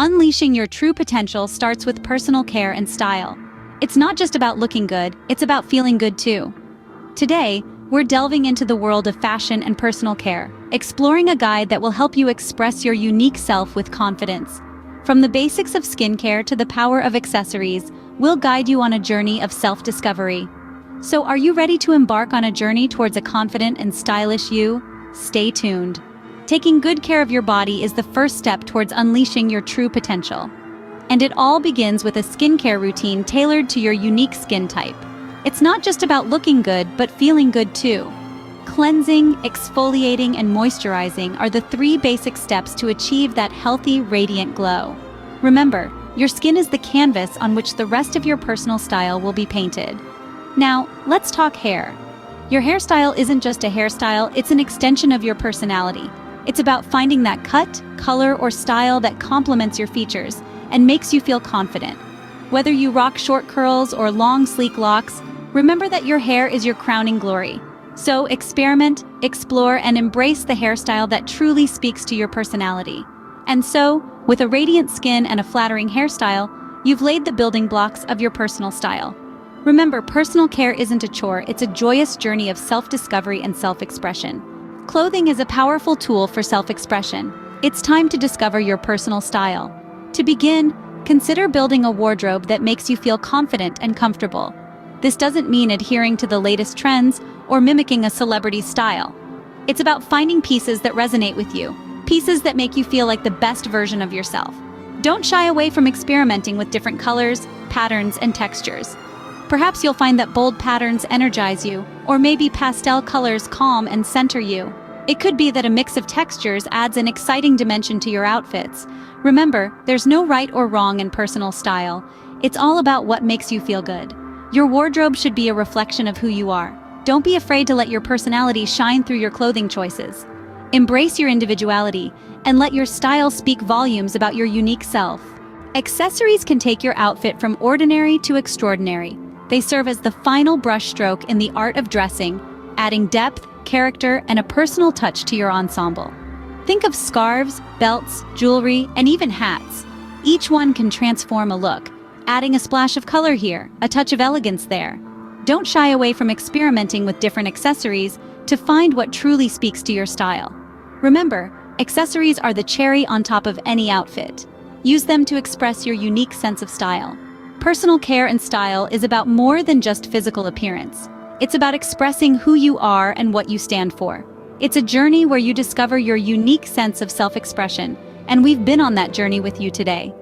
Unleashing your true potential starts with personal care and style. It's not just about looking good, it's about feeling good too. Today, we're delving into the world of fashion and personal care, exploring a guide that will help you express your unique self with confidence. From the basics of skincare to the power of accessories, we'll guide you on a journey of self-discovery. So are you ready to embark on a journey towards a confident and stylish you? Stay tuned. Taking good care of your body is the first step towards unleashing your true potential. And it all begins with a skincare routine tailored to your unique skin type. It's not just about looking good, but feeling good too. Cleansing, exfoliating, and moisturizing are the 3 basic steps to achieve that healthy, radiant glow. Remember, your skin is the canvas on which the rest of your personal style will be painted. Now, let's talk hair. Your hairstyle isn't just a hairstyle, it's an extension of your personality. It's about finding that cut, color, or style that complements your features and makes you feel confident. Whether you rock short curls or long, sleek locks, remember that your hair is your crowning glory. So experiment, explore, and embrace the hairstyle that truly speaks to your personality. And so, with a radiant skin and a flattering hairstyle, you've laid the building blocks of your personal style. Remember, personal care isn't a chore, it's a joyous journey of self-discovery and self-expression. Clothing is a powerful tool for self-expression. It's time to discover your personal style. To begin, consider building a wardrobe that makes you feel confident and comfortable. This doesn't mean adhering to the latest trends or mimicking a celebrity's style. It's about finding pieces that resonate with you, pieces that make you feel like the best version of yourself. Don't shy away from experimenting with different colors, patterns, and textures. Perhaps you'll find that bold patterns energize you, or maybe pastel colors calm and center you. It could be that a mix of textures adds an exciting dimension to your outfits. Remember, there's no right or wrong in personal style. It's all about what makes you feel good. Your wardrobe should be a reflection of who you are. Don't be afraid to let your personality shine through your clothing choices. Embrace your individuality and let your style speak volumes about your unique self. Accessories can take your outfit from ordinary to extraordinary. They serve as the final brushstroke in the art of dressing, adding depth, character, and a personal touch to your ensemble. Think of scarves, belts, jewelry, and even hats. Each one can transform a look, adding a splash of color here, a touch of elegance there. Don't shy away from experimenting with different accessories to find what truly speaks to your style. Remember, accessories are the cherry on top of any outfit. Use them to express your unique sense of style. Personal care and style is about more than just physical appearance. It's about expressing who you are and what you stand for. It's a journey where you discover your unique sense of self-expression, and we've been on that journey with you today.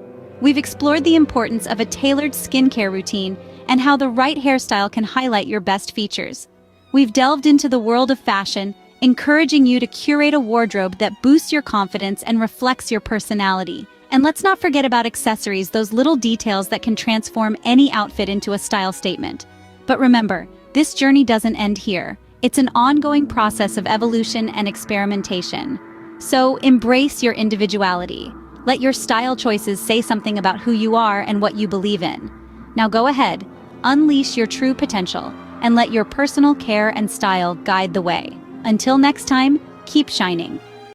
We've explored the importance of a tailored skincare routine and how the right hairstyle can highlight your best features. We've delved into the world of fashion, encouraging you to curate a wardrobe that boosts your confidence and reflects your personality. And let's not forget about accessories, those little details that can transform any outfit into a style statement. But remember, this journey doesn't end here. It's an ongoing process of evolution and experimentation. So embrace your individuality. Let your style choices say something about who you are and what you believe in. Now go ahead, unleash your true potential, and let your personal care and style guide the way. Until next time, keep shining.